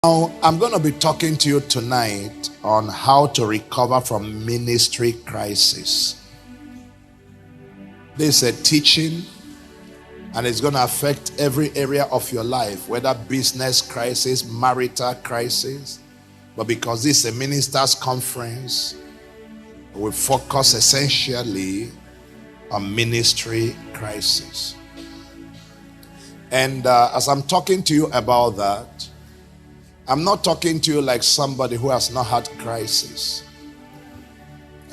Now, I'm going to be talking to you tonight on how to recover from ministry crisis. This is a teaching and it's going to affect every area of your life, whether business crisis, marital crisis. But because this is a ministers' conference, we focus essentially on ministry crisis. And as I'm talking to you about that, I'm not talking to you like somebody who has not had crisis.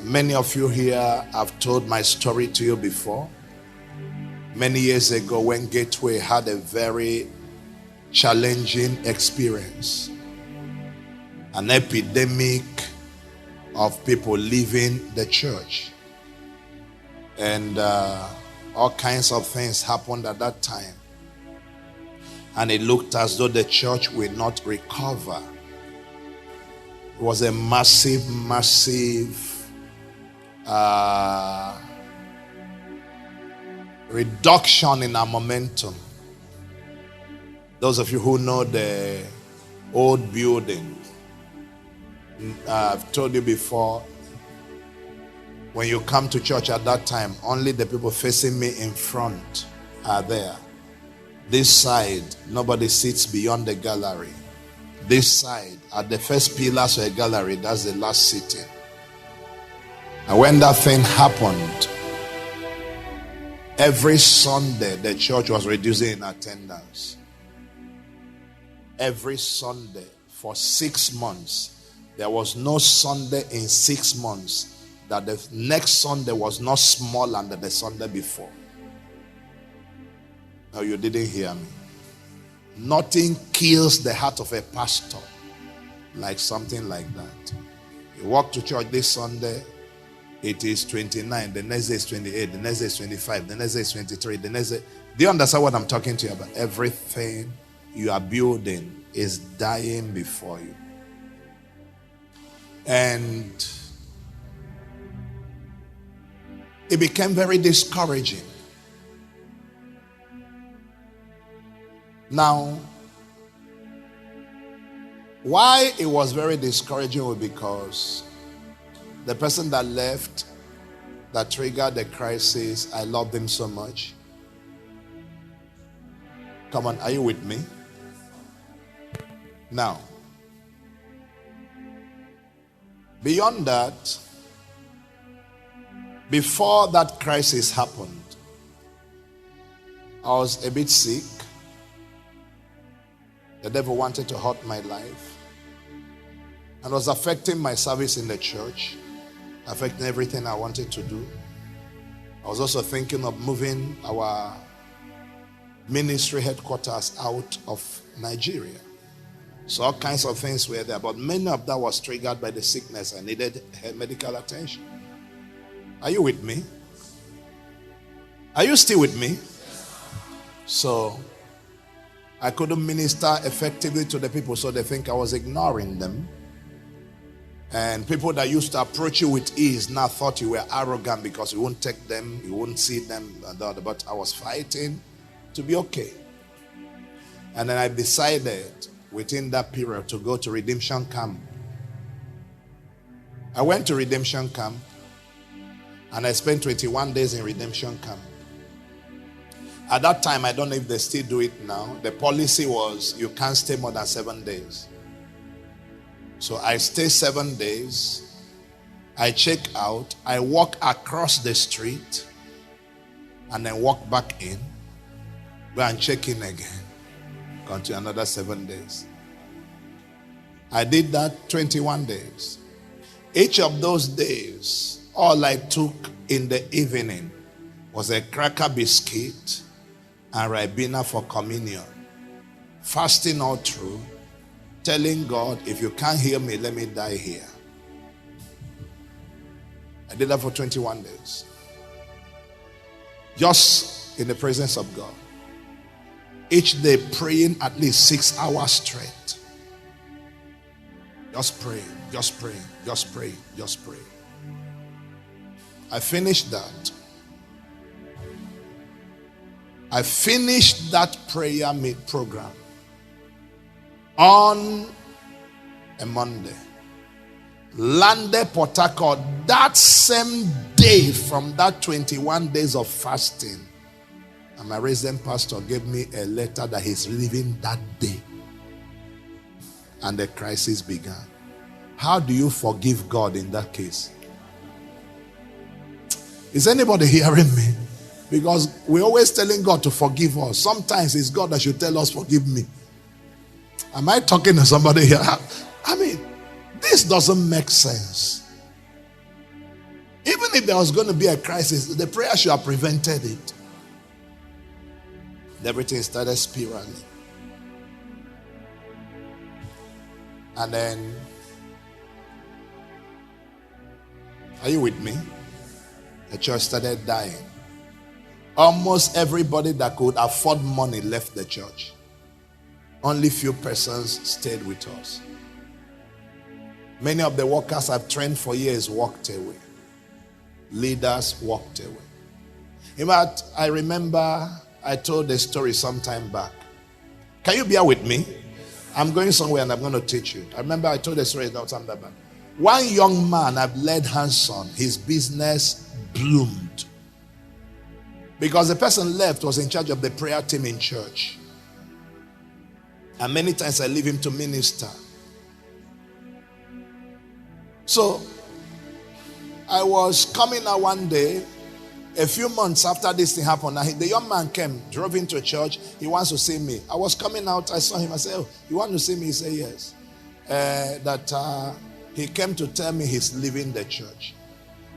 Many of you here have told my story to you before. Many years ago when Gateway had a very challenging experience. An epidemic of people leaving the church. And all kinds of things happened at that time. And it looked as though the church will not recover. It was a massive reduction in our momentum. Those of you who know the old building, I've told you before, when you come to church at that time, only the people facing me in front are there. This side, nobody sits beyond the gallery. This side, at the first pillars of a gallery, that's the last sitting. And when that thing happened, every Sunday, the church was reducing in attendance. Every Sunday, for 6 months. There was no Sunday in 6 months that the next Sunday was not smaller than the Sunday before. No, you didn't hear me. Nothing kills the heart of a pastor like something like that. You walk to church this Sunday, it is 29, the next day is 28, the next day is 25, the next day is 23, the next day. Do you understand what I'm talking to you about? Everything you are building is dying before you. And it became very discouraging. Now, why it was very discouraging was because the person that left, that triggered the crisis, I loved him so much. Come on, are you with me? Now, beyond that, before that crisis happened, I was a bit sick. The devil wanted to hurt my life and was affecting my service in the church, affecting everything I wanted to do. I was also thinking of moving our ministry headquarters out of Nigeria. So all kinds of things were there, but many of that was triggered by the sickness. I needed medical attention. Are you with me? Are you still with me? So I couldn't minister effectively to the people, so they think I was ignoring them. And people that used to approach you with ease now thought you were arrogant because you wouldn't take them, you wouldn't see them. But I was fighting to be okay. And then I decided within that period to go to Redemption Camp. I went to Redemption Camp and I spent 21 days in Redemption Camp. At that time, I don't know if they still do it now. The policy was you can't stay more than 7 days. So I stay 7 days. I check out. I walk across the street and then walk back in. Go and check in again. Continue another 7 days. I did that 21 days. Each of those days, all I took in the evening was a cracker biscuit and Ribena for communion. Fasting all through, telling God, if you can't heal me, let me die here. I did that for 21 days. Just in the presence of God. Each day praying at least 6 hours straight. Just praying, just praying, just praying, just praying. I finished that. I finished that prayer program. on a Monday. Landed Port Harcourt that same day. From that 21 days of fasting, and my resident pastor gave me a letter that he's leaving that day. And the crisis began. How do you forgive God in that case? Is anybody hearing me? Because we're always telling God to forgive us. Sometimes it's God that should tell us, forgive me. Am I talking to somebody here? I mean, this doesn't make sense. Even if there was going to be a crisis, the prayer should have prevented it. Everything started spiraling. And then, are you with me? The church started dying. Almost everybody that could afford money left the church. Only few persons stayed with us. Many of the workers I've trained for years walked away. Leaders walked away. In fact, I remember I told a story some time back. Can you bear with me? I'm going somewhere and I'm going to teach you. I remember I told a story some time back. One young man I've laid hands on, his business bloomed. Because the person left was in charge of the prayer team in church. And many times I leave him to minister. So, I was coming out one day, a few months after this thing happened. The young man came, drove into church. He wants to see me. I was coming out, I saw him. I said, oh, you want to see me? He said, yes. He came to tell me he's leaving the church.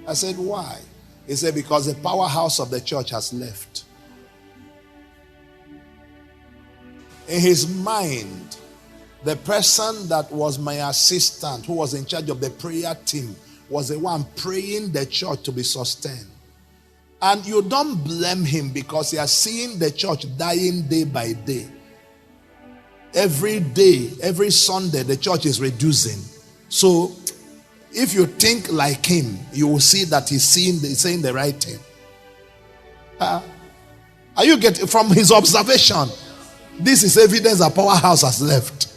I said, why? He said, because the powerhouse of the church has left. In his mind, the person that was my assistant, who was in charge of the prayer team, was the one praying the church to be sustained. And you don't blame him, because he has seen the church dying day by day. Every day, every Sunday, the church is reducing. So, if you think like him, you will see that he's saying the right thing. Are you getting from his observation? This is evidence that powerhouse has left.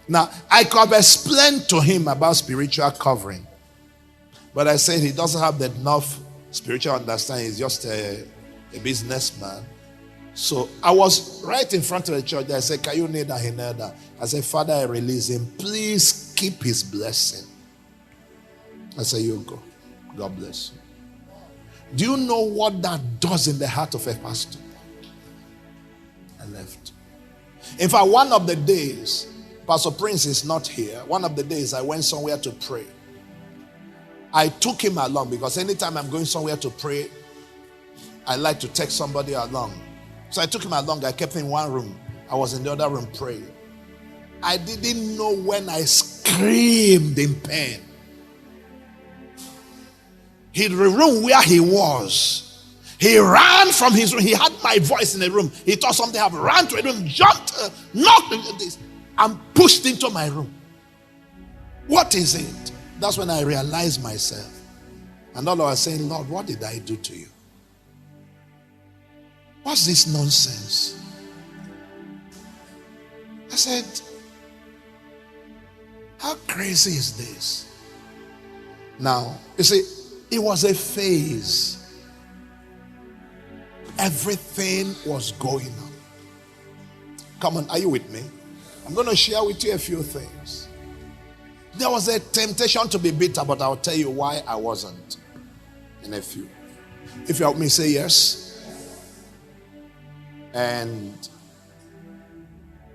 Now, I could have explained to him about spiritual covering, but I said he doesn't have enough spiritual understanding. He's just a businessman. So I was right in front of the church. I said, can you kneel down? He knelt down. I said, Father, I release him. Please keep his blessing. I said, you go. God bless you. Do you know what that does in the heart of a pastor? I left. In fact, one of the days, Pastor Prince is not here. One of the days I went somewhere to pray. I took him along, because anytime I'm going somewhere to pray, I like to take somebody along. So I took him along. I kept him in one room. I was in the other room praying. I didn't know when I screamed in pain. In the room where he was, he ran from his room. He had my voice in the room. He thought something happened. Ran to a room, jumped, knocked into this, and pushed into my room. What is it? That's when I realized myself. And all I was saying, Lord, what did I do to you? What's this nonsense? I said, how crazy is this? Now, you see, it was a phase. Everything was going on. Come on, are you with me? I'm going to share with you a few things. There was a temptation to be bitter, but I'll tell you why I wasn't. In a few. If you help me say yes. And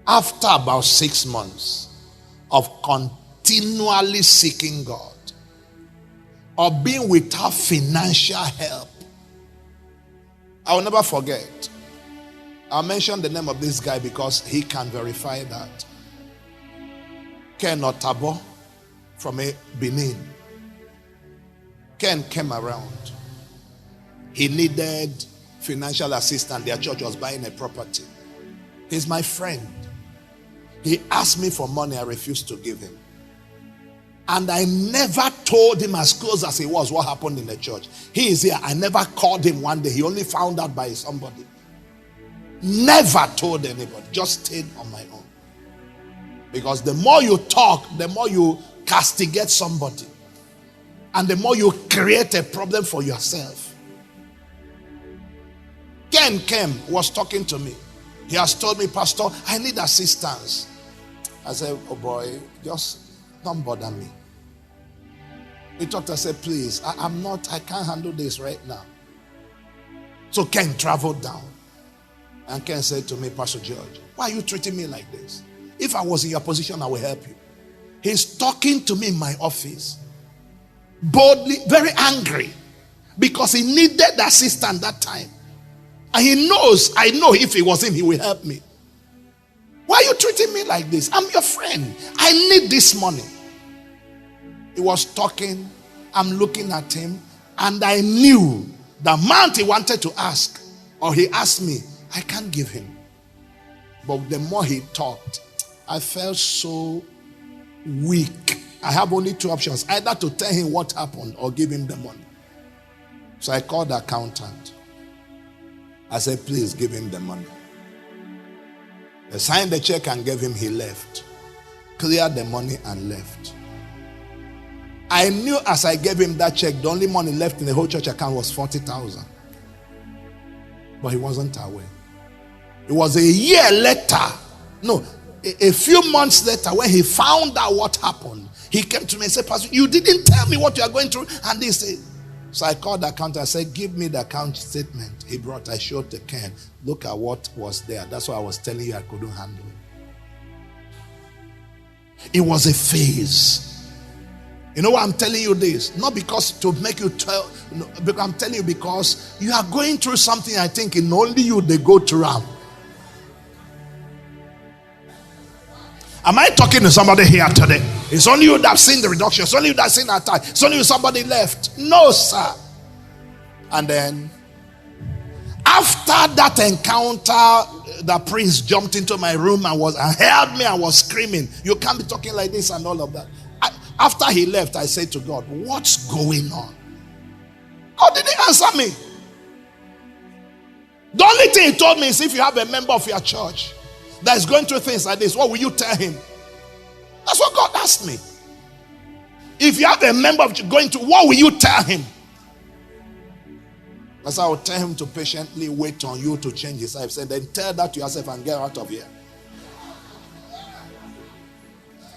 after about 6 months of continually seeking God, of being without financial help, I will never forget. I'll mention the name of this guy because he can verify that. Ken Otabo from Benin. Ken came around. He needed financial assistance. Their church was buying a property. He's my friend. He asked me for money. I refused to give him. And I never told him, as close as he was, what happened in the church. He is here. I never called him one day. He only found out by somebody. Never told anybody. Just stayed on my own. Because the more you talk, the more you castigate somebody. And the more you create a problem for yourself. Ken was talking to me. He has told me, Pastor, I need assistance. I said, oh boy, just don't bother me. He talked, I said, please, I can't handle this right now. So Ken traveled down. And Ken said to me, Pastor George, why are you treating me like this? If I was in your position, I will help you. He's talking to me in my office. Boldly, very angry. Because he needed assistance that time. And he knows, I know if it was him, he will help me. Why are you treating me like this? I'm your friend. I need this money. He was talking. I'm looking at him. And I knew the amount he wanted to ask, or he asked me, I can't give him. But the more he talked, I felt so weak. I have only two options. Either to tell him what happened or give him the money. So I called the accountant. I said, please give him the money. They signed the check and gave him, he left. Cleared the money and left. I knew as I gave him that check, the only money left in the whole church account was 40,000. But he wasn't aware. It was a year later, a few months later, when he found out what happened, he came to me and said, Pastor, you didn't tell me what you are going through. And he said, so I called the accountant. I said, give me the account statement he brought. I showed the Ken. Look at what was there. That's why I was telling you I couldn't handle it. It was a phase. You know why I'm telling you this? Not because to make you tell, but I'm telling you because you are going through something I think in only you they go through. Am I talking to somebody here today? It's only you that have seen the reduction. It's only you that have seen that time. It's only you somebody left. No, sir. And then, after that encounter, the prince jumped into my room and held me and was screaming, you can't be talking like this and all of that. After he left, I said to God, what's going on? God didn't answer me. The only thing he told me is if you have a member of your church that is going through things like this, what will you tell him? That's what God asked me. If you have a member of going through, what will you tell him? Because I will tell him to patiently wait on you to change his life. Said, then tell that to yourself and get out of here.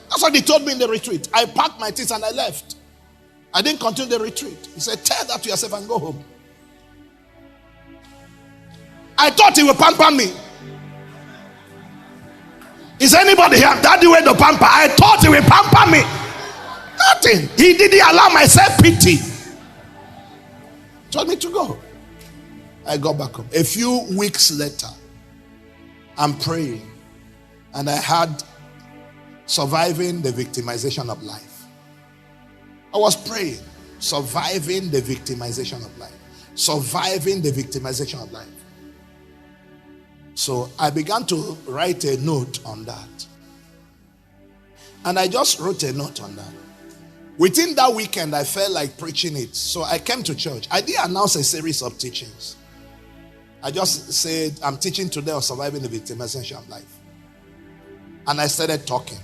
That's what he told me in the retreat. I packed my things and I left. I didn't continue the retreat. He said, tell that to yourself and go home. I thought he would pamper me. Is anybody here? That's the way to pamper. I thought he would pamper me. Nothing. He didn't allow myself pity. Told me to go. I got back home. A few weeks later, I'm praying. And I had surviving the victimization of life. I was praying. Surviving the victimization of life. Surviving the victimization of life. So I began to write a note on that. And I just wrote a note on that. Within that weekend, I felt like preaching it. So I came to church. I didn't announce a series of teachings. I just said, I'm teaching today on surviving the victimization of life. And I started talking.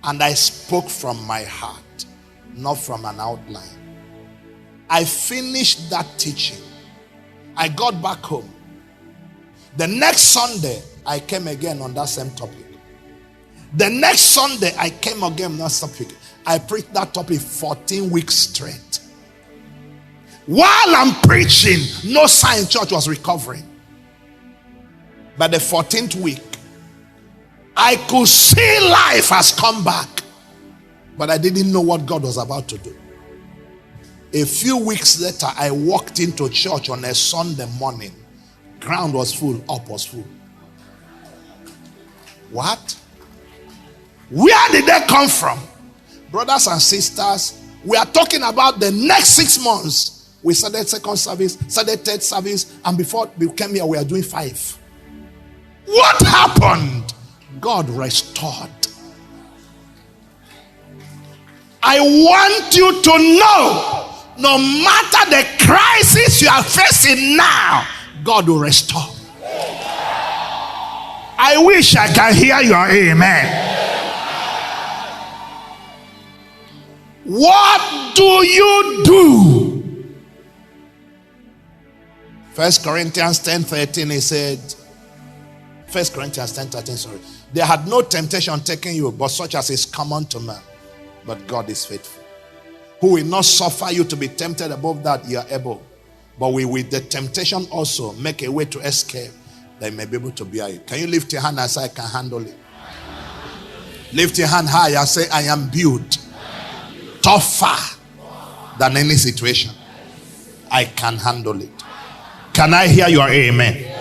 And I spoke from my heart, not from an outline. I finished that teaching. I got back home. The next Sunday, I came again on that same topic. The next Sunday, I came again on that topic. I preached that topic 14 weeks straight. While I'm preaching, no sign church was recovering. By the 14th week, I could see life has come back. But I didn't know what God was about to do. A few weeks later, I walked into church on a Sunday morning. Ground was full, up was full. What? Where did they come from? Brothers and sisters, we are talking about the next 6 months. We started second service, started third service, and before we came here, we are doing 5. What happened? God restored. I want you to know, no matter the crisis you are facing now, God will restore. I wish I can hear your amen. What do you do? 1 Corinthians 10:13, he said, 1 Corinthians 10:13, sorry. There had no temptation taken you, but such as is common to man. But God is faithful, who will not suffer you to be tempted above that you are able, but will with the temptation also make a way to escape, that you may be able to bear it. Can you lift your hand and say, I can handle it? Lift your hand high and say, I am built tougher than any situation. I can handle it. Can I hear your amen?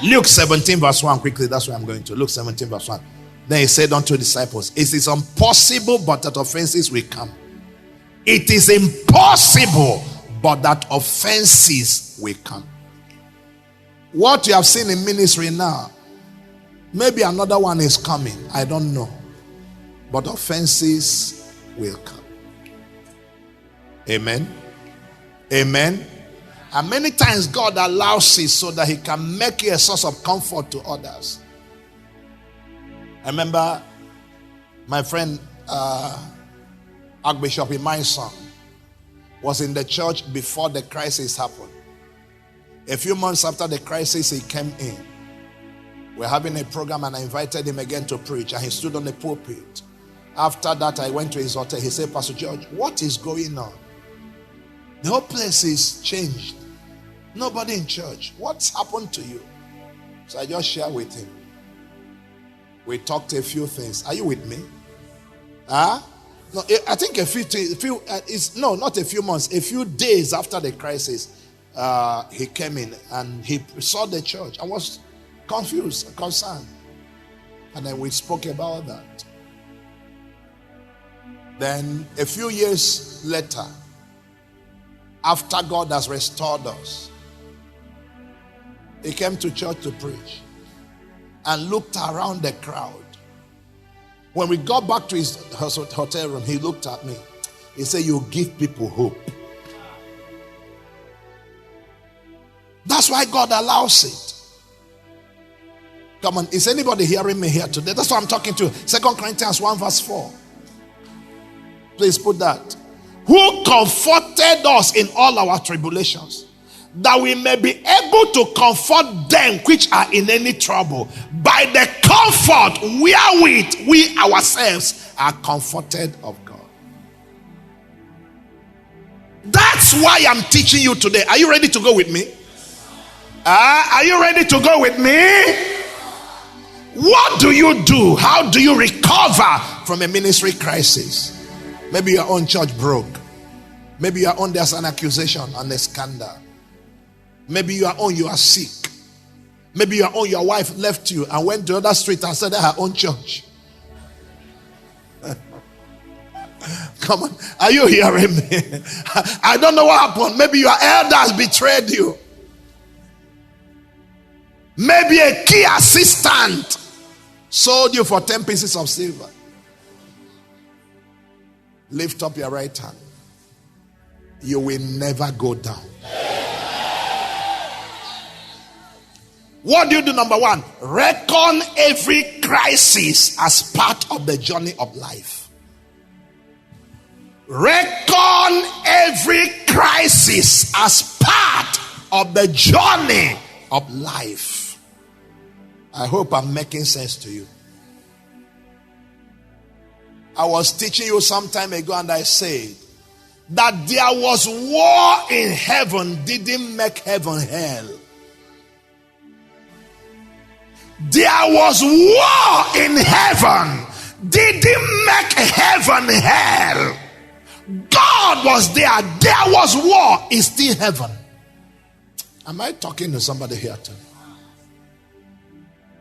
Luke 17 verse 1, quickly, that's where I'm going to. Luke 17 verse 1. Then he said unto the disciples, it is impossible but that offenses will come. It is impossible but that offenses will come. What you have seen in ministry now, maybe another one is coming. I don't know. But offenses will come. Amen. Amen. And many times God allows it so that he can make you a source of comfort to others. I remember my friend Archbishop Imaisan was in the church before the crisis happened. A few months after the crisis, he came in. We're having a program and I invited him again to preach, and he stood on the pulpit. After that, I went to his hotel. He said, Pastor George, what is going on? The whole place is changed. Nobody in church. What's happened to you? So I just shared with him. We talked a few things. Are you with me? No, I think not a few months, a few days after the crisis, he came in and he saw the church. I was confused, concerned. And then we spoke about that. Then a few years later, after God has restored us, he came to church to preach and looked around the crowd. When we got back to his hotel room, he looked at me. He said, you give people hope. That's why God allows it. Come on, is anybody hearing me here today? That's what I'm talking to. 2 Corinthians 1 verse 4. Please put that. Who comforted us in all our tribulations, that we may be able to comfort them which are in any trouble, by the comfort wherewith we ourselves are comforted of God. That's why I'm teaching you today. Are you ready to go with me? Are you ready to go with me? What do you do? How do you recover from a ministry crisis? Maybe your own church broke. Maybe your own there's an accusation and a scandal. Maybe you are sick. Maybe your wife left you and went to the other street and started her own church. Come on, are you hearing me? I don't know what happened. Maybe your elders betrayed you. Maybe a key assistant sold you for 10 pieces of silver. Lift up your right hand. You will never go down. What do you do? Number one, reckon every crisis as part of the journey of life. Reckon every crisis as part of the journey of life. I hope I'm making sense to you. I was teaching you some time ago and I said that there was war in heaven didn't make heaven hell. There was war in heaven didn't make heaven hell. God was there. There was war. It's still heaven. Am I talking to somebody here tonight?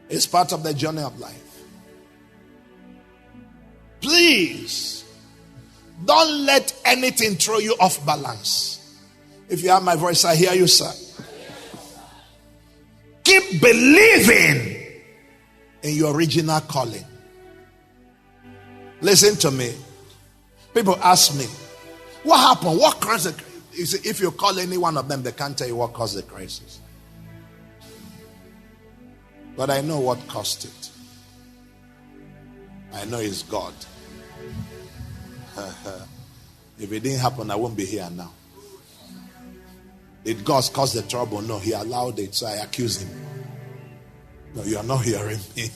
It's part of the journey of life. Please don't let anything throw you off balance. If you have my voice, I hear you, sir. Keep believing in your original calling. Listen to me. People ask me, what happened? What caused the crisis? If you call any one of them, they can't tell you what caused the crisis. But I know what caused it. I know it's God. If it didn't happen, I won't be here now. Did God cause the trouble? No, he allowed it, so I accuse him. No, you are not hearing me.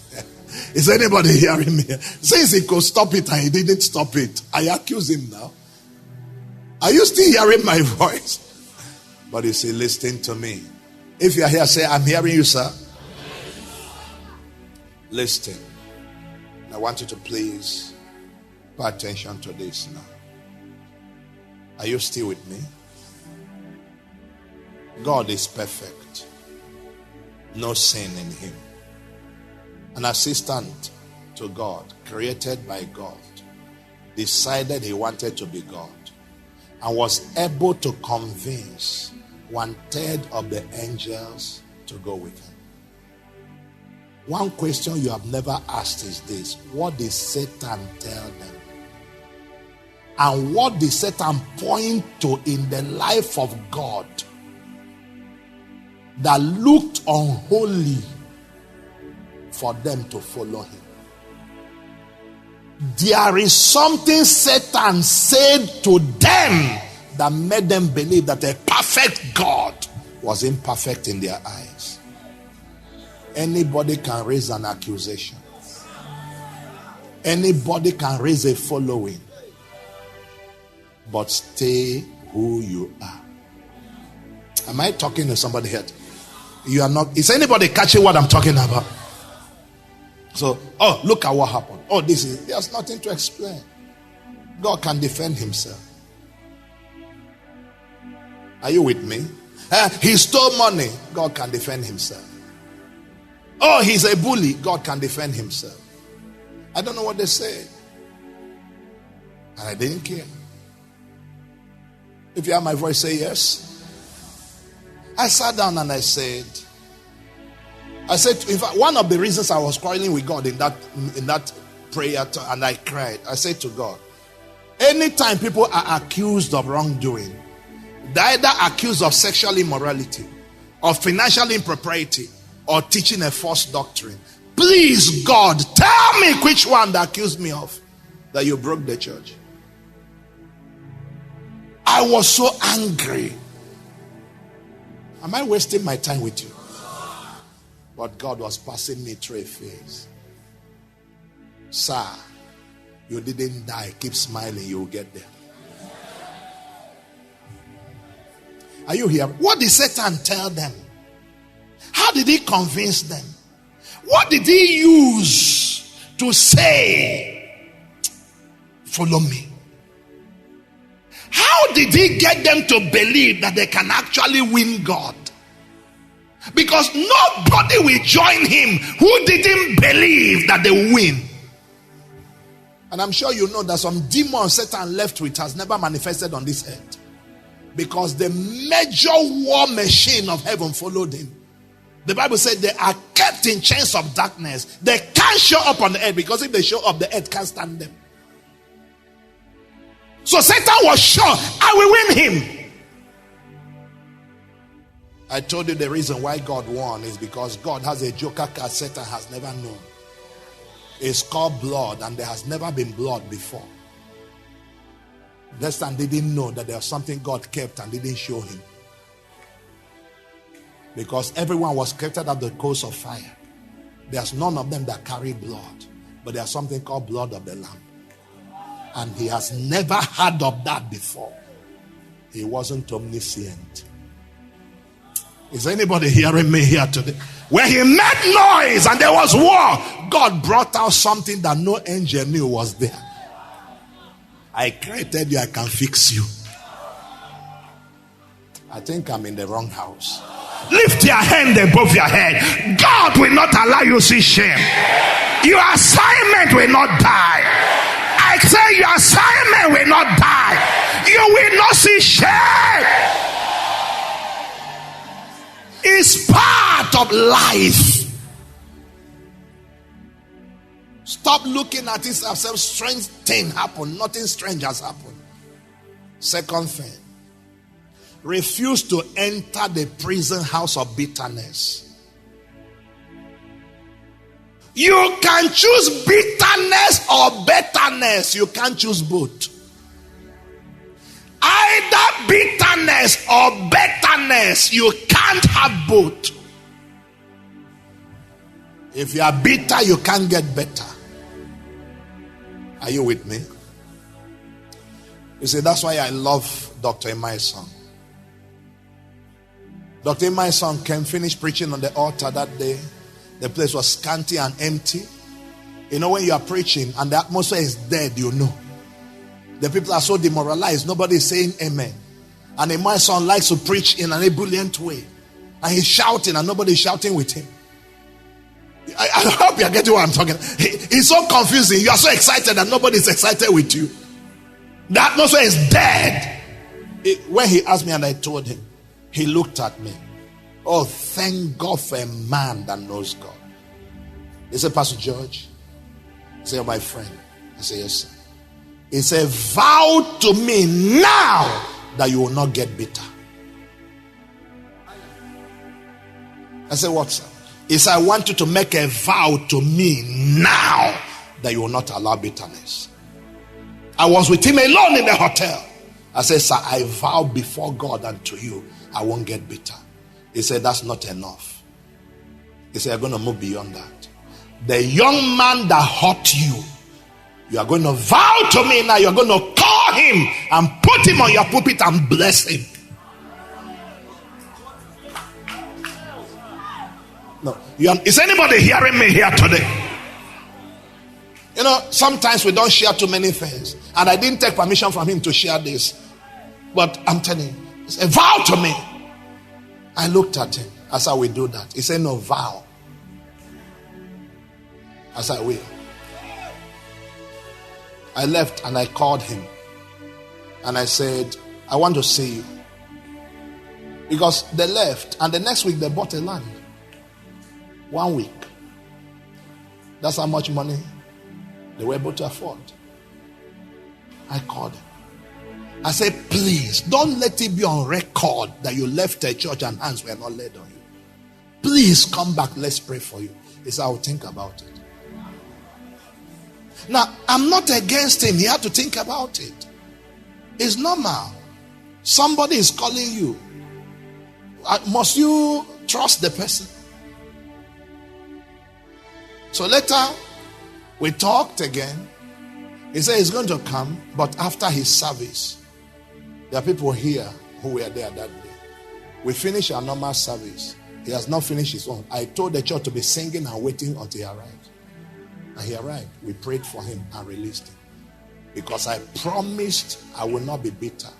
Is anybody hearing me? Since he could stop it and he didn't stop it, I accuse him now. Are you still hearing my voice? But you see, listen to me. If you are here, say, I'm hearing you, sir. Listen. I want you to please pay attention to this now. Are you still with me? God is perfect. No sin in him. An assistant to God, created by God, decided he wanted to be God and was able to convince 1/3 of the angels to go with him. One question you have never asked is this: what did Satan tell them? And what did Satan point to in the life of God that looked unholy for them to follow him? There is something Satan said to them that made them believe that a perfect God was imperfect in their eyes. Anybody can raise an accusation. Anybody can raise a following. But stay who you are. Am I talking to somebody here? You are not. Is anybody catching what I'm talking about? So, look at what happened. There's nothing to explain. God can defend himself. Are you with me? He stole money. God can defend himself. He's a bully. God can defend himself. I don't know what they said. And I didn't care. If you have my voice, say yes. I sat down and I said, in fact, one of the reasons I was quarreling with God in that prayer, and I cried, I said to God, anytime people are accused of wrongdoing, they're either accused of sexual immorality, or financial impropriety, or teaching a false doctrine. Please, God, tell me which one they accused me of, that you broke the church. I was so angry. Am I wasting my time with you? But God was passing me through a phase. Sir, you didn't die. Keep smiling. You will get there. Are you here? What did Satan tell them? How did he convince them? What did he use to say, follow me? How did he get them to believe that they can actually win God? Because nobody will join him who didn't believe that they will win. And I'm sure you know that some demon Satan left with has never manifested on this earth. Because the major war machine of heaven followed him. The Bible said they are kept in chains of darkness. They can't show up on the earth, because if they show up, the earth can't stand them. So Satan was sure, I will win him. I told you the reason why God won is because God has a joker card Satan has never known. It's called blood, and there has never been blood before. Satan didn't know that there was something God kept and didn't show him. Because everyone was kept at the coast of fire. There's none of them that carry blood, but there's something called blood of the Lamb. And he has never heard of that before. He wasn't omniscient. Is anybody hearing me here today? When he made noise and there was war, God brought out something that no angel knew was there. I created you, I can fix you. I think I'm in the wrong house. Lift your hand above your head. God will not allow you to see shame. Your assignment will not die. I say your assignment will not die. You will not see shame. It's part of life. Stop looking at it as some strange thing happened. Nothing strange has happened. Second thing, refuse to enter the prison house of bitterness. You can choose bitterness or betterness. You can't choose both. bitterness or betterness. You can't have both. If you are bitter, you can't get better. Are you with me? You see, that's why I love Dr. Emai's song. Dr. Emai's song came, finished preaching on the altar that day. The place was scanty and empty. You know, when you are preaching and the atmosphere is dead, you know. The people are so demoralized. Nobody is saying amen. And Emai's son likes to preach in an ebullient way. And he's shouting and nobody is shouting with him. I hope you are getting what I'm talking about. He's so confusing. You are so excited and nobody is excited with you. The atmosphere is dead. When he asked me and I told him, he looked at me. Oh, thank God for a man that knows God. He said, Pastor George. He said, my friend. I said, yes, sir. He said, vow to me now that you will not get bitter. I said, what, sir? He said, I want you to make a vow to me now that you will not allow bitterness. I was with him alone in the hotel. I said, sir, I vow before God and to you, I won't get bitter. He said, that's not enough. He said, you're going to move beyond that. The young man that hurt you, you are going to vow to me now. You're going to call him and put him on your pulpit and bless him. No, is anybody hearing me here today? You know, sometimes we don't share too many things. And I didn't take permission from him to share this. But I'm telling you, he said, vow to me. I looked at him. I said, we do that. He said, no, vow. I said, I will. I left and I called him. And I said, I want to see you. Because they left. And the next week they bought a land. 1 week. That's how much money they were able to afford. I called him. I said, please, don't let it be on record that you left a church and hands were not laid on you. Please come back. Let's pray for you. He said, I'll think about it. Now, I'm not against him. He had to think about it. It's normal. Somebody is calling you. Must you trust the person? So later, we talked again. He said he's going to come, but after his service. There are people here who were there that day. We finished our normal service. He has not finished his own. I told the church to be singing and waiting until he arrived. And he arrived. We prayed for him and released him. Because I promised I will not be bitter.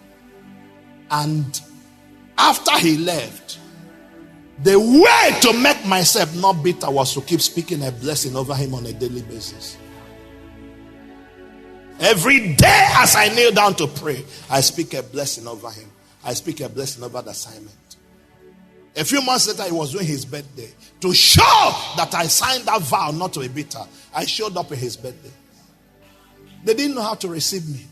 And after he left, the way to make myself not bitter was to keep speaking a blessing over him on a daily basis. Every day as I kneel down to pray, I speak a blessing over him. I speak a blessing over the assignment. A few months later, he was doing his birthday. To show that I signed that vow not to be bitter, I showed up at his birthday. They didn't know how to receive me.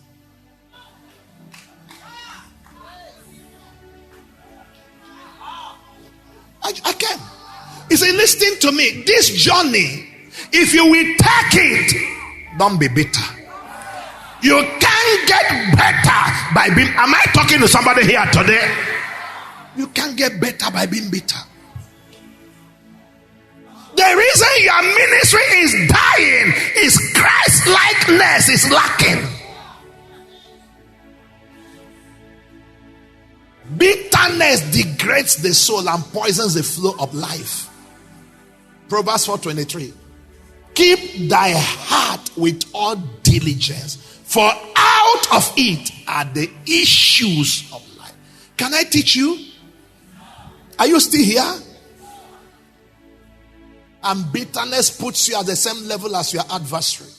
I came. He said, listen to me. This journey, if you will take it, don't be bitter. You can't get better by being. Am I talking to somebody here today? You can't get better by being bitter. The reason your ministry is dying is Christ-likeness is lacking. Bitterness degrades the soul and poisons the flow of life. Proverbs 4:23. Keep thy heart with all diligence, for out of it are the issues of life. Can I teach you? Are you still here? And bitterness puts you at the same level as your adversary.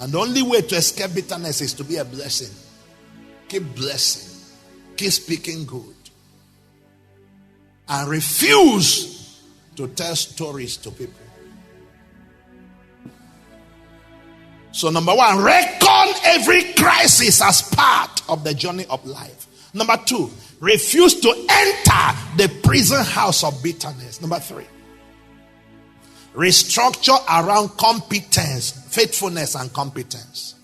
And the only way to escape bitterness is to be a blessing. Keep blessing. Keep speaking good. And refuse to tell stories to people. So number one, reckon every crisis as part of the journey of life. Number two, refuse to enter the prison house of bitterness. Number three, restructure around competence, faithfulness and competence.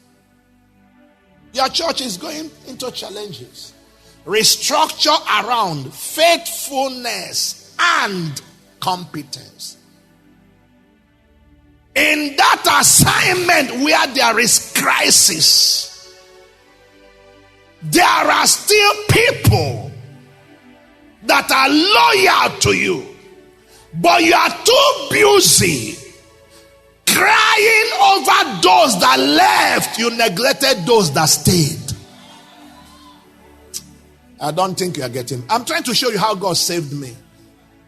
Your church is going into challenges. Restructure around faithfulness and competence. In that assignment where there is crisis, there are still people that are loyal to you, but you are too busy crying over those that left. You neglected those that stayed. I don't think you are getting. I'm trying to show you how God saved me.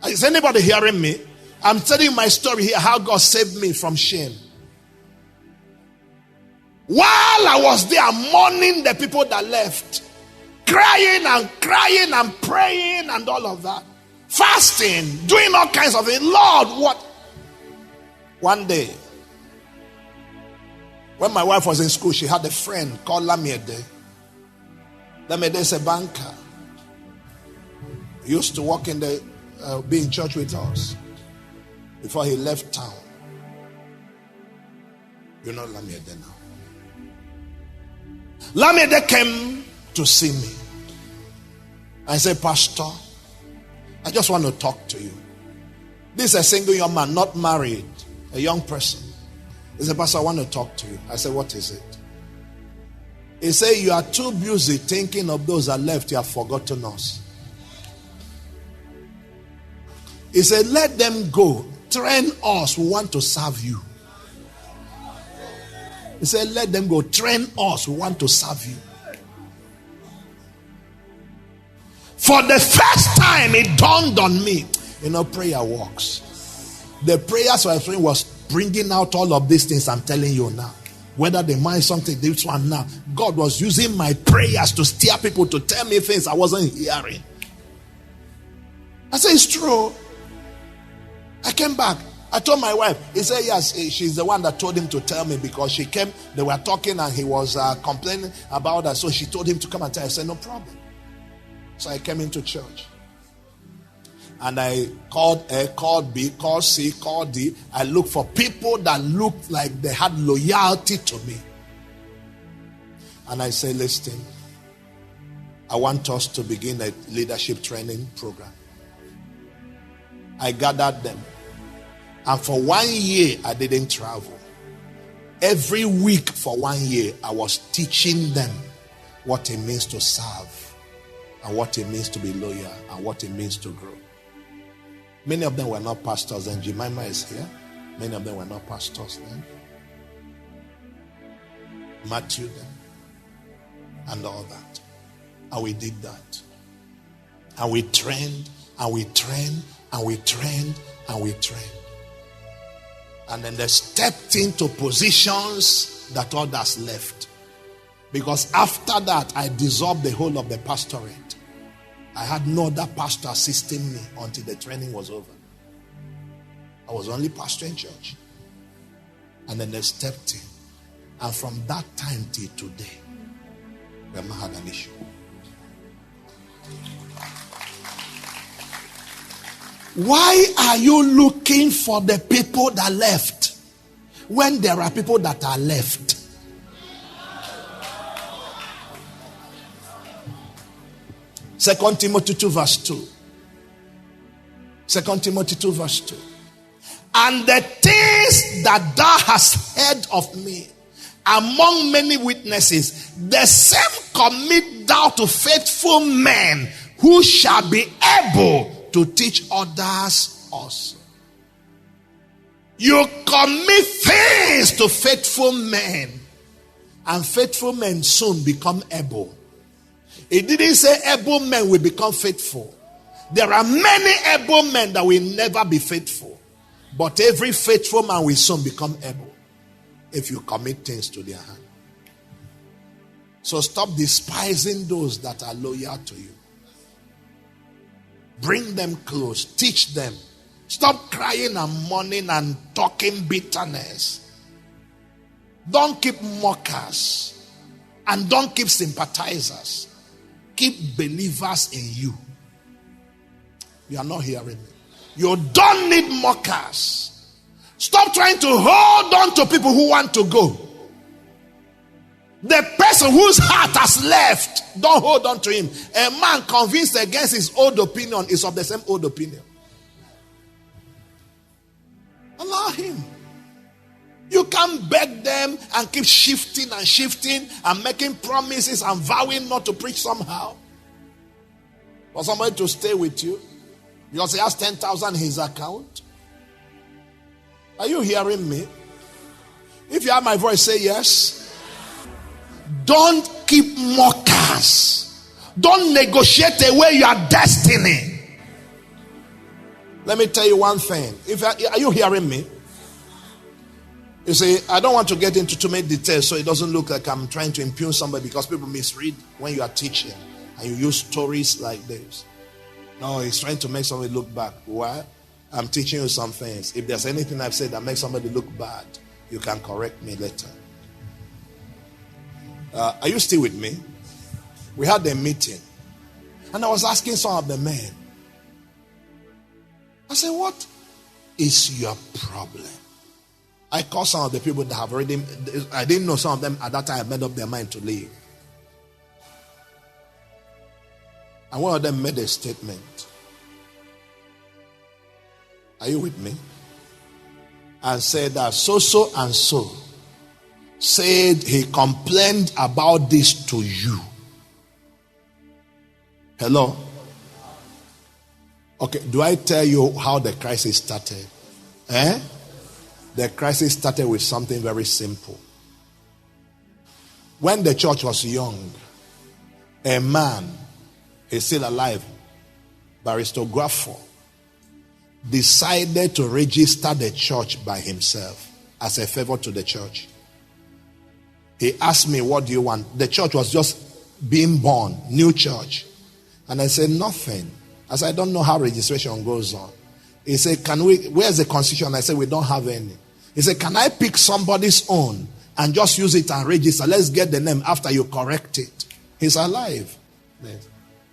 Is anybody hearing me? I'm telling you my story here, how God saved me from shame. While I was there mourning the people that left, crying and praying and all of that, fasting, doing all kinds of things. Lord, what? One day, when my wife was in school, she had a friend called Lamide. Lamide is a banker. He used to work in the, be in church with us before he left town. You know Lamide now. Lamide came to see me. I said, Pastor, I just want to talk to you. This is a single young man, not married, a young person. He said, Pastor, I want to talk to you. I said, what is it? He said, you are too busy thinking of those that left. You have forgotten us. He said, let them go. Train us. We want to serve you. He said, let them go. Train us. We want to serve you. For the first time, it dawned on me. You know, prayer works. The prayers I was praying was bringing out all of these things I'm telling you now. Whether they mind something, this one now. God was using my prayers to steer people to tell me things I wasn't hearing. I said, it's true. I came back. I told my wife. He said, yes, she's the one that told him to tell me, because she came, they were talking and he was complaining about her. So she told him to come and tell her. I said, no problem. So I came into church. And I called A, called B, called C, called D. I looked for people that looked like they had loyalty to me. And I said, listen, I want us to begin a leadership training program. I gathered them. And for 1 year, I didn't travel. Every week for 1 year, I was teaching them what it means to serve, and what it means to be loyal, and what it means to grow. Many of them were not pastors, and Jemima is here. Many of them were not pastors then. Matthew then, and all that. And we did that. And we trained, and we trained, and we trained, and we trained. And then they stepped into positions that others left. Because after that, I dissolved the whole of the pastorate. I had no other pastor assisting me until the training was over. I was only pastor in church. And then they stepped in. And from that time till today, we have not had an issue. Why are you looking for the people that left when there are people that are left? Second Timothy 2 verse 2. 2 Timothy 2 verse 2. And the things that thou hast heard of me among many witnesses, the same commit thou to faithful men who shall be able to teach others also. You commit things to faithful men, and faithful men soon become able. It didn't say able men will become faithful. There are many able men that will never be faithful, but every faithful man will soon become able if you commit things to their hand. So stop despising those that are loyal to you. Bring them close. Teach them. Stop crying and mourning and talking bitterness. Don't keep mockers. And don't keep sympathizers. Keep believers in you. You are not hearing me. You don't need mockers. Stop trying to hold on to people who want to go. The person whose heart has left, don't hold on to him. A man convinced against his old opinion is of the same old opinion. Allow him. You can't beg them and keep shifting and making promises and vowing not to preach somehow. For somebody to stay with you because he has 10,000 in his account. Are you hearing me? If you have my voice, say yes. Don't keep mockers. Don't negotiate away your destiny. Let me tell you one thing. Are you hearing me? You see, I don't want to get into too many details so it doesn't look like I'm trying to impugn somebody because people misread when you are teaching and you use stories like this. No, he's trying to make somebody look back. Why? I'm teaching you some things. If there's anything I've said that makes somebody look bad, you can correct me later. Are you still with me? We had a meeting and I was asking some of the men. I said, what is your problem? I called some of the people that have already, I didn't know some of them at that time made up their mind to leave. And one of them made a statement. Are you with me? And said that so and so said he complained about this to you. Hello? Okay, do I tell you how the crisis started? The crisis started with something very simple. When the church was young, a man, he's still alive, Barrister Graffo, decided to register the church by himself as a favor to the church. He asked me, what do you want? The church was just being born, new church. And I said, nothing. I said, I don't know how registration goes on. He said, where's the constitution? I said, we don't have any. He said, can I pick somebody's own and just use it and register? Let's get the name after you correct it. He's alive. Yes.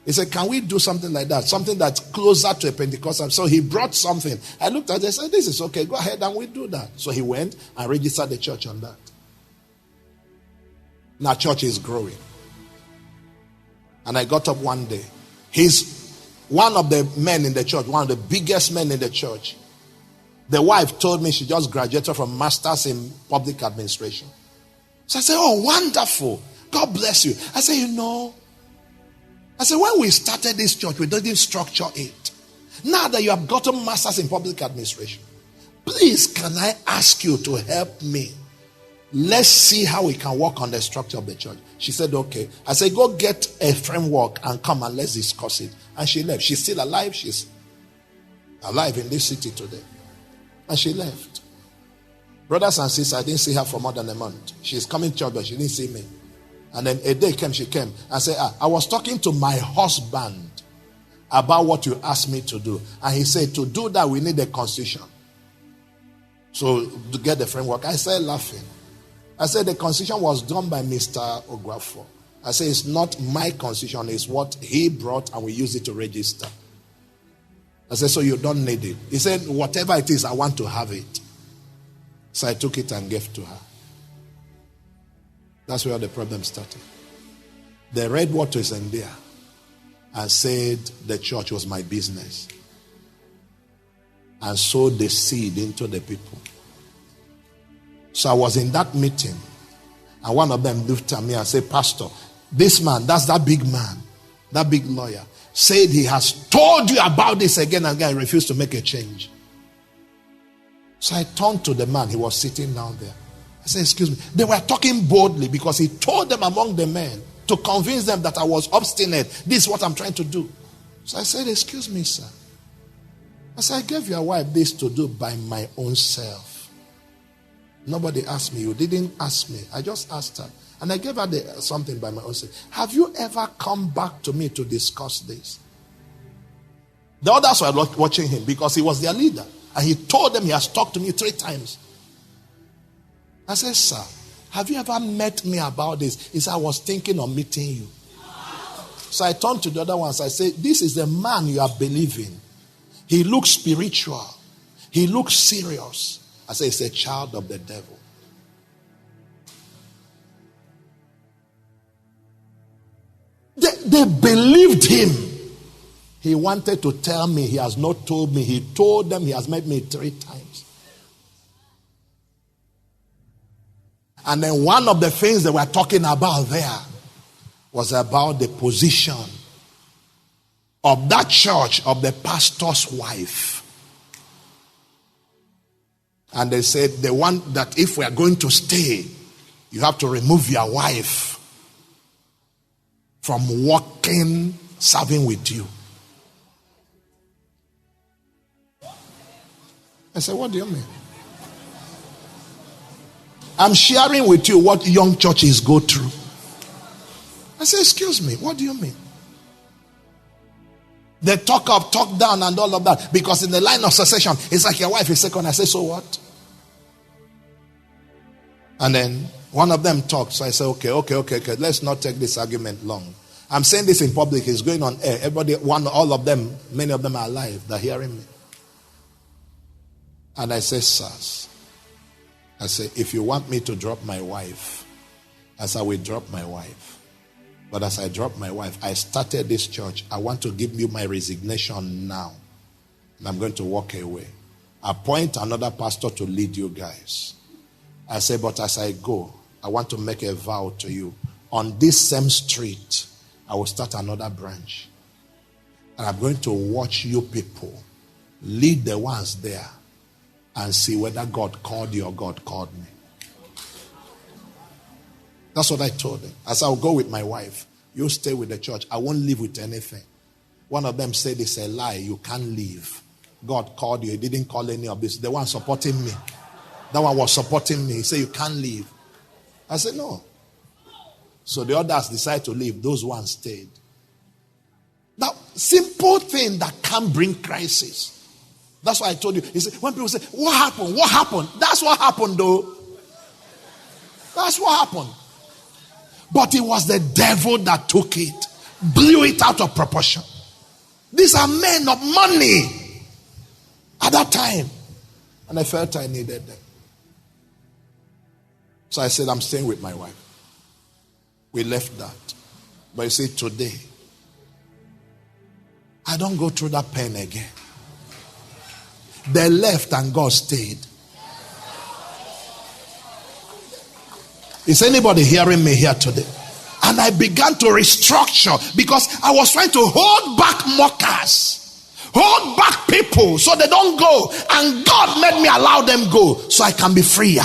He said, can we do something like that? Something that's closer to a Pentecostal. So he brought something. I looked at it and said, this is okay. Go ahead and we do that. So he went and registered the church on that. Now church is growing. And I got up one day. He's one of the men in the church, one of the biggest men in the church. The wife told me she just graduated from Masters in Public Administration. So I said, oh, wonderful. God bless you. I said, when we started this church, we didn't structure it. Now that you have gotten Masters in Public Administration, please, can I ask you to help me? Let's see how we can work on the structure of the church. She said, okay. I said, go get a framework and come and let's discuss it. And she left. She's still alive. She's alive in this city today. And she left. Brothers and sisters, I didn't see her for more than a month. She's coming to church, but she didn't see me. And then a day she came and said, I was talking to my husband about what you asked me to do. And he said, to do that, we need a constitution. So to get the framework, I started laughing. I said, the constitution was done by Mr. Ografo. I said, it's not my constitution, it's what he brought and we use it to register. I said, so you don't need it. He said, whatever it is, I want to have it. So I took it and gave to her. That's where the problem started. They read what was in there and said the church was my business. And sowed the seed into the people. So I was in that meeting and one of them looked at me and said, Pastor, this man, that's that big man, that big lawyer, said he has told you about this again and again and refused to make a change. So I turned to the man, he was sitting down there. I said, excuse me. They were talking boldly because he told them among the men to convince them that I was obstinate. This is what I'm trying to do. So I said, excuse me, sir. I said, I gave your wife this to do by my own self. Nobody asked me. You didn't ask me. I just asked her. And I gave her something by my own self. Have you ever come back to me to discuss this? The others were watching him because he was their leader. And he told them he has talked to me 3 times. I said, sir, have you ever met me about this? He said, I was thinking of meeting you. So I turned to the other ones. I said, this is the man you are believing. He looks spiritual. He looks serious. I said, he's a child of the devil. they believed him. He wanted to tell me, he has not told me. He told them he has met me 3 times. And then one of the things they were talking about there was about the position of that church, of the pastor's wife. And they said they want that if we are going to stay, you have to remove your wife from working, serving with you. I said, what do you mean? I'm sharing with you what young churches go through. I said, excuse me, what do you mean? They talk up, talk down and all of that. Because in the line of succession, it's like your wife is second. I say, so what? And then one of them talks. So I say, okay. Let's not take this argument long. I'm saying this in public. It's going on air. Everybody, all of them, many of them are alive. They're hearing me. And I say, sirs, I say, if you want me to drop my wife, as I will drop my wife. But as I drop my wife, I started this church. I want to give you my resignation now. And I'm going to walk away. Appoint another pastor to lead you guys. I say, but as I go, I want to make a vow to you. On this same street, I will start another branch. And I'm going to watch you people lead the ones there and see whether God called you or God called me. That's what I told him. As I'll go with my wife, you stay with the church. I won't leave with anything. One of them said it's a lie. You can't leave. God called you. He didn't call any of this. The one supporting me. That one was supporting me. He said, you can't leave. I said, no. So the others decided to leave. Those ones stayed. Now, simple thing that can bring crisis. That's why I told you. He said, when people say, what happened? What happened? That's what happened, though. That's what happened. But it was the devil that took it, blew it out of proportion. These are men of money at that time. And I felt I needed them. So I said, I'm staying with my wife. We left that. But you see, today, I don't go through that pain again. They left and God stayed. Is anybody hearing me here today? And I began to restructure because I was trying to hold back mockers, hold back people so they don't go. And God made me allow them go so I can be freer.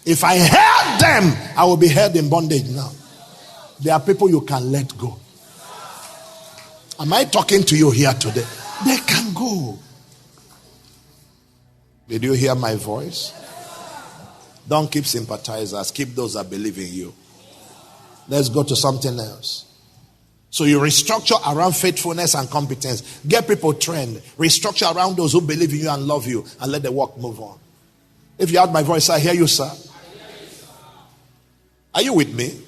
If I held them, I will be held in bondage now. There are people you can let go. Am I talking to you here today? They can go. Did you hear my voice? Don't keep sympathizers. Keep those that believe in you. Let's go to something else. So you restructure around faithfulness and competence. Get people trained. Restructure around those who believe in you and love you. And let the work move on. If you heard my voice, I hear you, sir. Are you with me?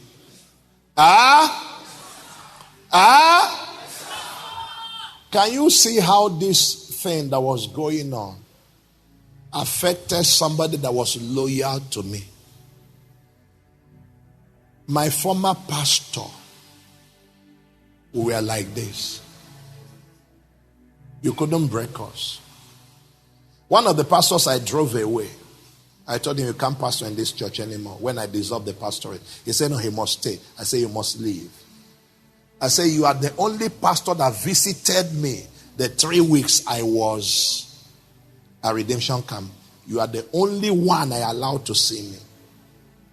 Can you see how this thing that was going on affected somebody that was loyal to me? My former pastor, we were like this. You couldn't break us. One of the pastors I drove away. I told him, you can't pastor in this church anymore. When I dissolved the pastorate, he said, no, he must stay. I said, you must leave. I said, you are the only pastor that visited me the 3 weeks I was at Redemption Camp. You are the only one I allowed to see me.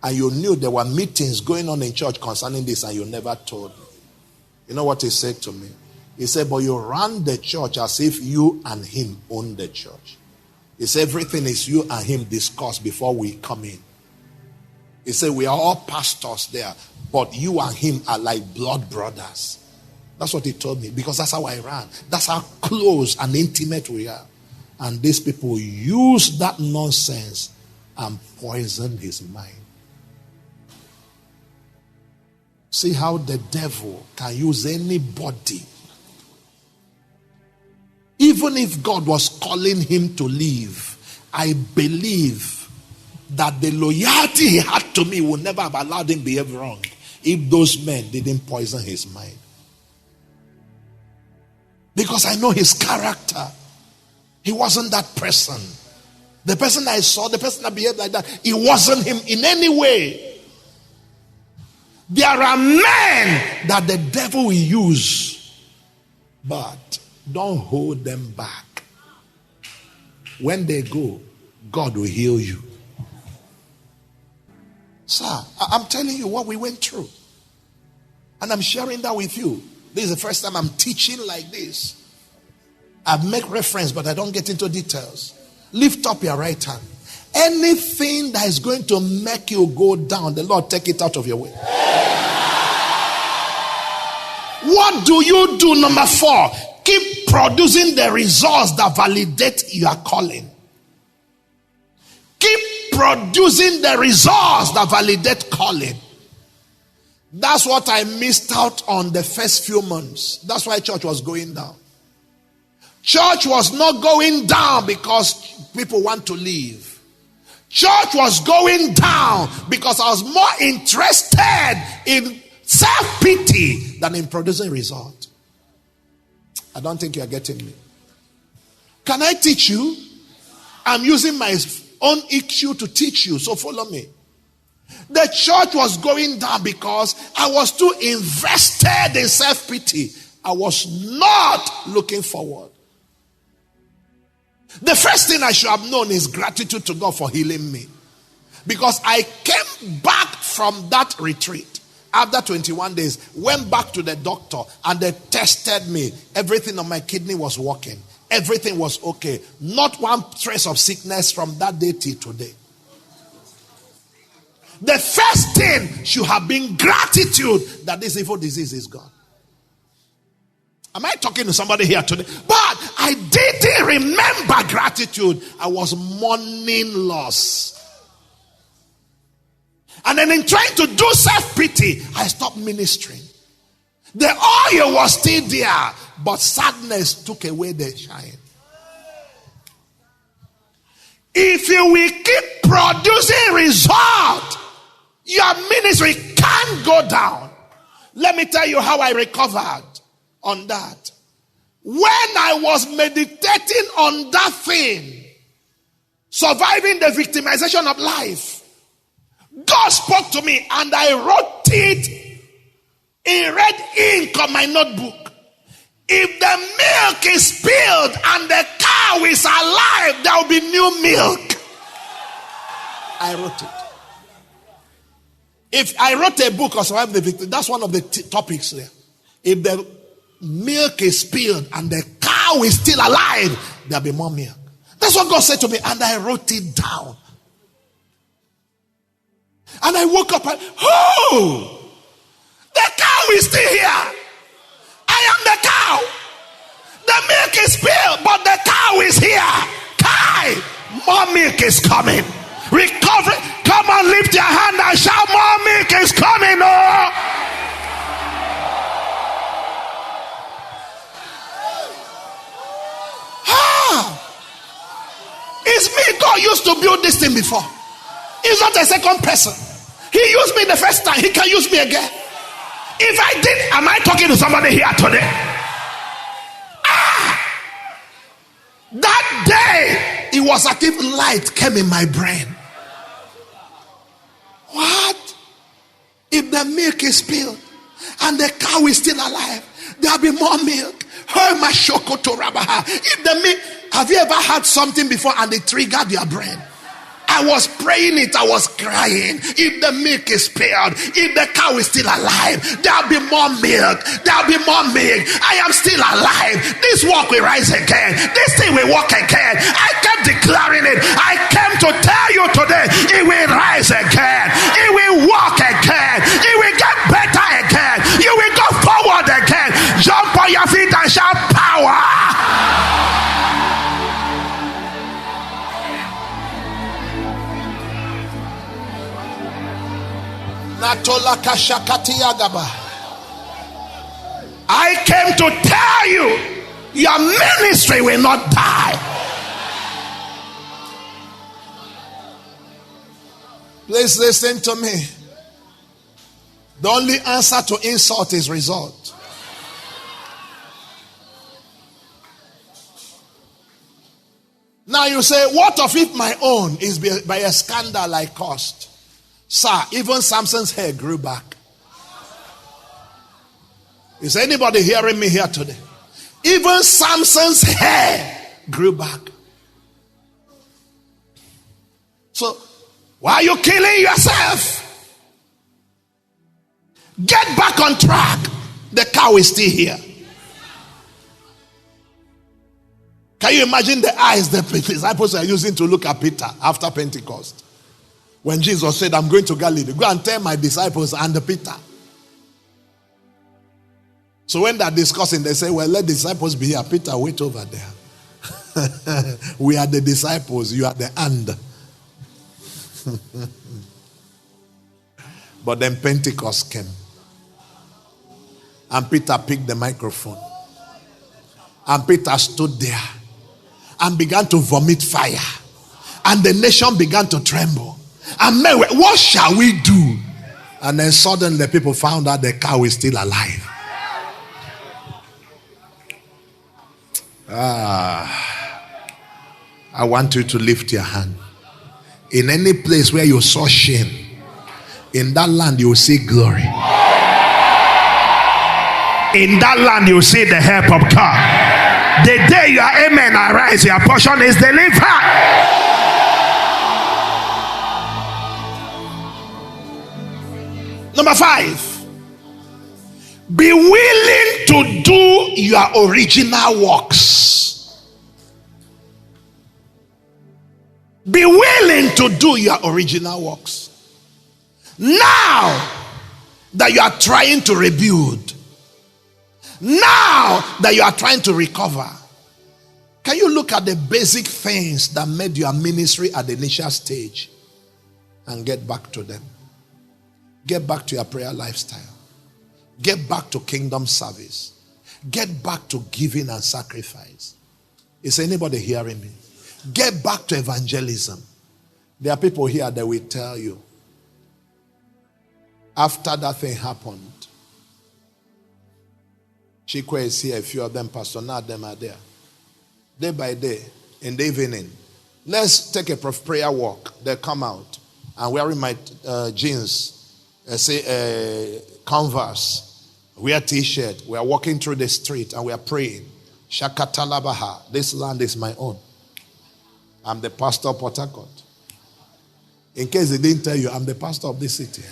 And you knew there were meetings going on in church concerning this and you never told me. You know what he said to me? He said, but you ran the church as if you and him own the church. He said, everything is you and him discussed before we come in. He said, we are all pastors there, but you and him are like blood brothers. That's what he told me, because that's how I ran. That's how close and intimate we are. And these people use that nonsense and poison his mind. See how the devil can use anybody. Even if God was calling him to leave, I believe that the loyalty he had to me would never have allowed him to behave wrong. if those men didn't poison his mind. Because I know his character. He wasn't that person. The person I saw, the person that behaved like that, it wasn't him in any way. There are men that the devil will use, but don't hold them back. When they go, God will heal you. Sir, I'm telling you what we went through. And I'm sharing that with you. This is the first time I'm teaching like this. I make reference, but I don't get into details. Lift up your right hand. Anything that is going to make you go down, the Lord take it out of your way. What do you do? Number 4, keep producing the results that validate your calling. Keep producing the results that validate calling. That's what I missed out on the first few months. That's why church was going down. Church was not going down because people want to leave. Church was going down because I was more interested in self-pity than in producing result. I don't think you are getting me. Can I teach you? I'm using my own EQ to teach you, so follow me. The church was going down because I was too invested in self-pity. I was not looking forward. The first thing I should have known is gratitude to God for healing me. Because I came back from that retreat after 21 days, went back to the doctor and they tested me. Everything on my kidney was working. Everything was okay. Not one trace of sickness from that day till today. The first thing should have been gratitude that this evil disease is gone. Am I talking to somebody here today? But I didn't remember gratitude. I was mourning loss. And then in trying to do self-pity, I stopped ministering. The oil was still there, but sadness took away the shine. If you will keep producing result, your ministry can't go down. Let me tell you how I recovered on that. When I was meditating on that thing, surviving the victimization of life, God spoke to me and I wrote it in red ink on my notebook. If the milk is spilled and the cow is alive, there will be new milk. I wrote it. If I wrote a book on surviving the victim, that's one of the topics there. If the milk is spilled and the cow is still alive, there'll be more milk. That's what God said to me, and I wrote it down. And I woke up and, oh, the cow is still here. I am the cow. The milk is spilled, but the cow is here. Kai, more milk is coming. Recovery. Come on, lift your hand and shout, more milk is coming. Oh. It's me. God used to build this thing before. He's not a second person. He used me the first time. He can use me again. If I did, am I talking to somebody here today? That day, it was as if light came in my brain. What? If the milk is spilled and the cow is still alive, there'll be more milk. If the milk, have you ever had something before and it triggered your brain? I was praying it, I was crying. If the milk is spilled, if the cow is still alive, there'll be more milk. There'll be more milk. I am still alive. This walk will rise again. This thing will walk again. I kept declaring it. I came to tell you today, it will rise again. It will walk again. It will get better again. You will go forward again. Jump on your feet and shout power. I came to tell you, your ministry will not die. Please listen to me. The only answer to insult is result. Now you say, what of if my own is by a scandal I caused? Sir, even Samson's hair grew back. Is anybody hearing me here today? Even Samson's hair grew back. So, why are you killing yourself? Get back on track. The cow is still here. Can you imagine the eyes the disciples are using to look at Peter after Pentecost? When Jesus said, I'm going to Galilee, go and tell my disciples and the Peter. So when they're discussing, they say, well, let the disciples be here. Peter, wait over there. We are the disciples, you are the and. But then Pentecost came. And Peter picked the microphone. And Peter stood there and began to vomit fire. And the nation began to tremble. And men were, what shall we do? And then suddenly people found out the cow is still alive. I want you to lift your hand. In any place where you saw shame, in that land you will see glory. In that land you will see the help of God. The day your amen arise, your portion is delivered. Number 5, be willing to do your original works. Be willing to do your original works. Now that you are trying to rebuild, now that you are trying to recover, can you look at the basic things that made your ministry at the initial stage and get back to them? Get back to your prayer lifestyle. Get back to kingdom service. Get back to giving and sacrifice. Is anybody hearing me? Get back to evangelism. There are people here that will tell you, after that thing happened, Chikwe is here, a few of them, Pastor Nad, them are there. Day by day, in the evening, let's take a prayer walk. They come out. I'm wearing my jeans, Converse, wear t-shirt. We are walking through the street and we are praying. Shakatalabaha, this land is my own. I'm the pastor of Port Harcourt. In case they didn't tell you, I'm the pastor of this city.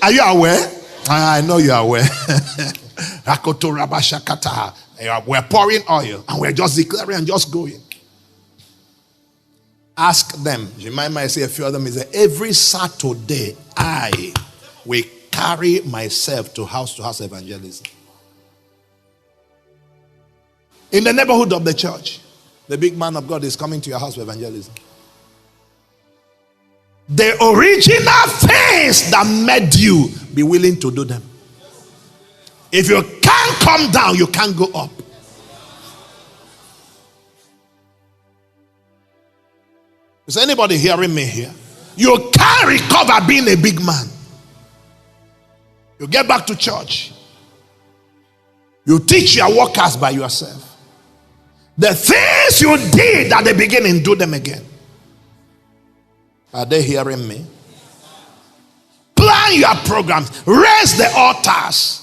Are you aware? I know you are aware. We're pouring oil and we're just declaring and just going. Ask them. Jemima, say a few of them is that every Saturday I will carry myself to house evangelism. In the neighborhood of the church, the big man of God is coming to your house for evangelism. The original things that made you be willing to do them. If you can't come down, you can't go up. Is anybody hearing me here? You can't recover being a big man. You get back to church. You teach your workers by yourself. The things you did at the beginning, do them again. Are they hearing me? Plan your programs. Raise the altars.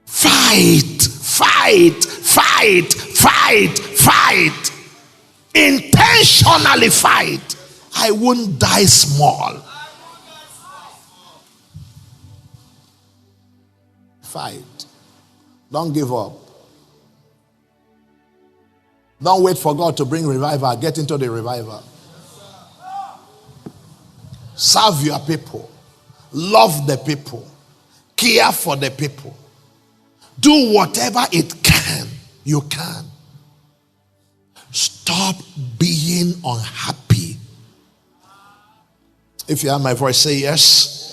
Fight, fight, fight, fight, fight. Intentionally fight. I won't die small. Fight. Don't give up. Don't wait for God to bring revival. Get into the revival. Serve your people. Love the people. Care for the people. Do whatever it can. You can. Stop being unhappy. If you have my voice, say yes.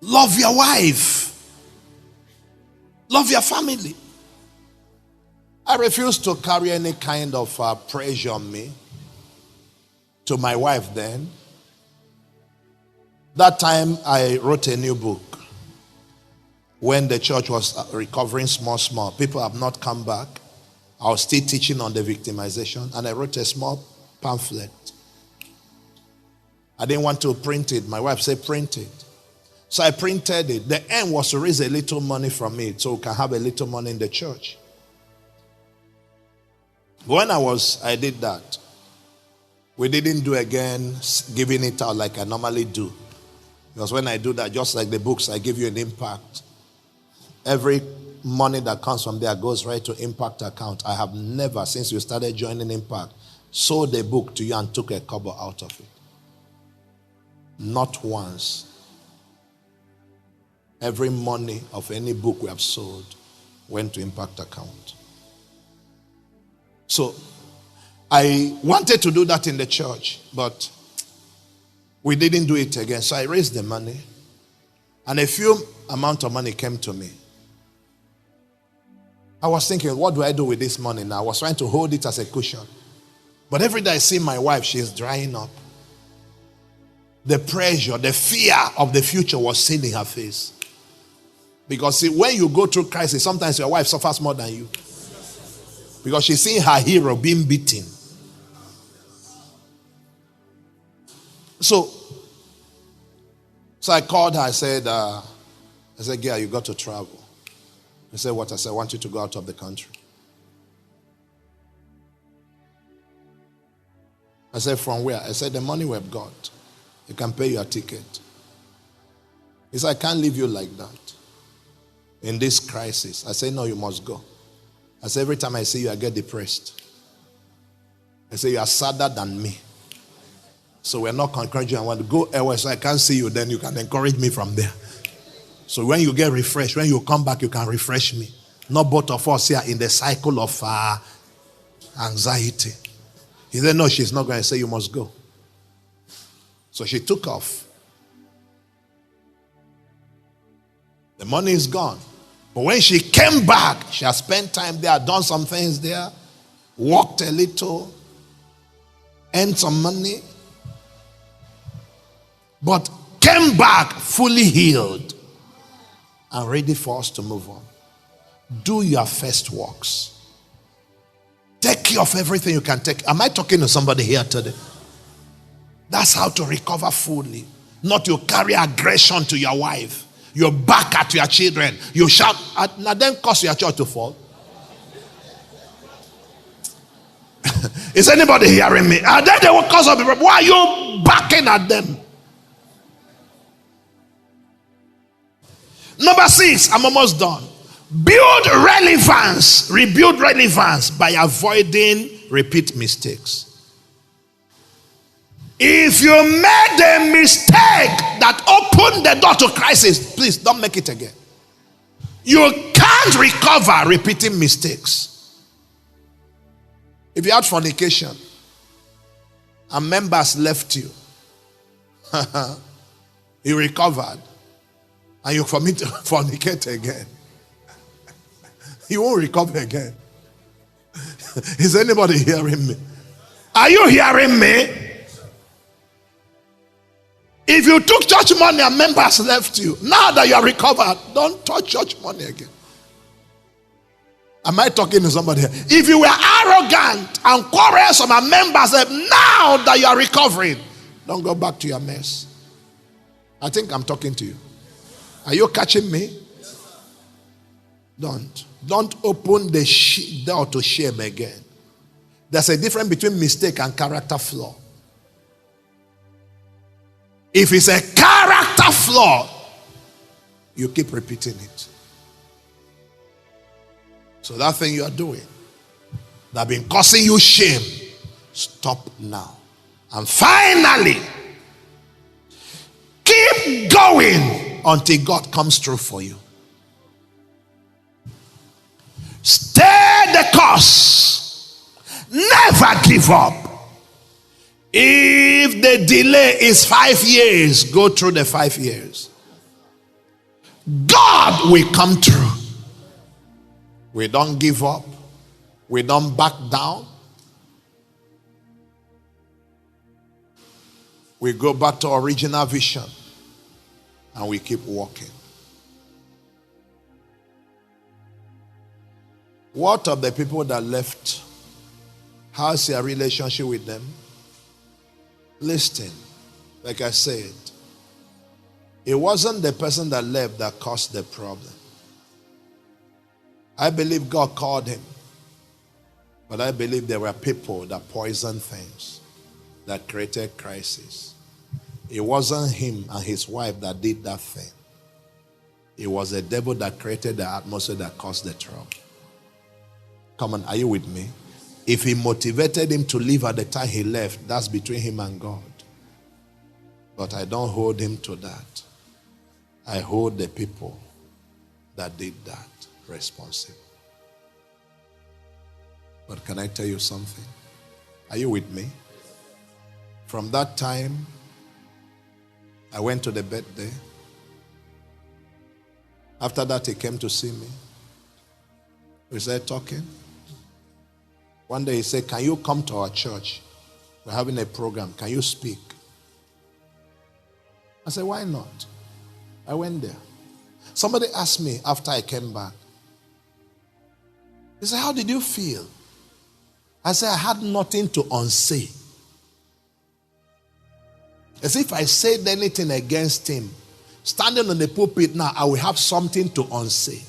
Love your wife. Love your family. I refuse to carry any kind of pressure on me. to my wife then. That time I wrote a new book. When the church was recovering small. People have not come back. I was still teaching on the victimization, and I wrote a small pamphlet. I didn't want to print it. My wife said, print it. So I printed it. The aim was to raise a little money from it so we can have a little money in the church. When I did that, we didn't do again giving it out like I normally do. Because when I do that, just like the books, I give you an impact. Every money that comes from there goes right to impact account. I have never, since we started joining Impact, sold a book to you and took a cover out of it. Not once. Every money of any book we have sold went to impact account. So I wanted to do that in the church, but we didn't do it again. So I raised the money, and a few amount of money came to me. I was thinking, what do I do with this money now? I was trying to hold it as a cushion. But every day I see my wife, she's drying up. The pressure, the fear of the future was seen in her face. Because see, when you go through crisis, sometimes your wife suffers more than you. Because she's seeing her hero being beaten. So I called her. I said, girl, you got to travel. I said, what? I said, I want you to go out of the country. I said, from where? I said, the money we've got. You can pay your ticket. He said, I can't leave you like that. In this crisis. I said, no, you must go. I said, every time I see you, I get depressed. I say, you are sadder than me. So we're not encouraging. I want to go elsewhere so I can't see you. Then you can encourage me from there. So when you get refreshed, when you come back, you can refresh me. Not both of us here in the cycle of anxiety. He said, no, she's not going to say you must go. So she took off. The money is gone. But when she came back, she has spent time there, done some things there, walked a little, earned some money, but came back fully healed and ready for us to move on. Do your first works. Take care of everything you can take. Am I talking to somebody here today? That's how to recover fully. Not you carry aggression to your wife. You're back at your children. You shout, now then cause your child to fall. Is anybody hearing me? And then they will cause of the problem. Why are you backing at them? Number 6, I'm almost done. Build relevance. Rebuild relevance by avoiding repeat mistakes. If you made a mistake that opened the door to crisis, please don't make it again. You can't recover repeating mistakes. If you had fornication and members left you, you recovered, and you fornicate again, you won't recover again. Is anybody hearing me? Are you hearing me? If you took church money and members left you, now that you are recovered, don't touch church money again. Am I talking to somebody here? If you were arrogant and quarrelsome and members left, now that you are recovering, don't go back to your mess. I think I'm talking to you. Are you catching me? Don't open the door to shame again. There's a difference between mistake and character flaw. If it's a character flaw, you keep repeating it. So that thing you are doing that been causing you shame, stop now. And finally, keep going until God comes through for you. Stay the course. Never give up. If the delay is 5 years, go through the 5 years. God will come through. We don't give up. We don't back down. We go back to original vision and we keep walking. What of the people that left? How's your relationship with them? Listen, like I said, it wasn't the person that left that caused the problem. I believe God called him. But I believe there were people that poisoned things, that created crisis. It wasn't him and his wife that did that thing. It was the devil that created the atmosphere that caused the trouble. Come on, are you with me? If he motivated him to leave at the time he left, that's between him and God. But I don't hold him to that. I hold the people that did that responsible. But can I tell you something? Are you with me? From that time, I went to the birthday. After that, he came to see me. We started talking. One day he said, can you come to our church? We're having a program. Can you speak? I said, why not? I went there. Somebody asked me after I came back. He said, how did you feel? I said, I had nothing to unsay. As if I said anything against him, standing on the pulpit now, I will have something to unsay.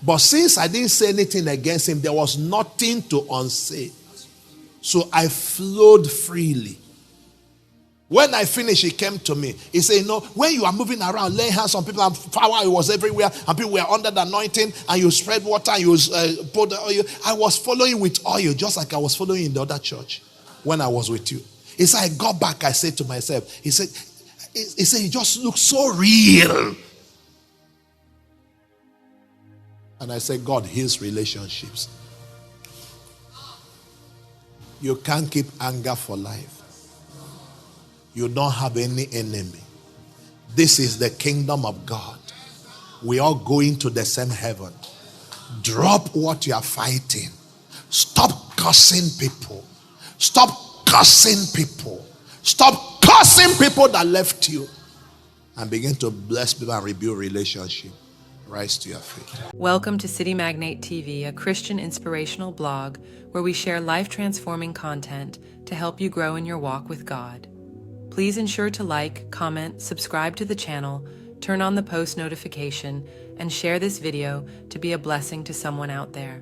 But since I didn't say anything against him, there was nothing to unsay. So I flowed freely. When I finished, he came to me. He said, when you are moving around, laying hands on people, and power was everywhere, and people were under the anointing, and you spread water, and you pour the oil. I was following with oil, just like I was following in the other church when I was with you. He said, I got back, I said to myself, he said, he just looks so real. And I said, God heals relationships. You can't keep anger for life. You don't have any enemy. This is the kingdom of God. We are going to the same heaven. Drop what you are fighting. Stop cursing people. Stop cursing people. Stop cursing people that left you. And begin to bless people and rebuild relationship. Rise to your feet. Welcome to Citymagnate TV, a Christian inspirational blog where we share life-transforming content to help you grow in your walk with God. Please ensure to like, comment, subscribe to the channel, turn on the post notification, and share this video to be a blessing to someone out there.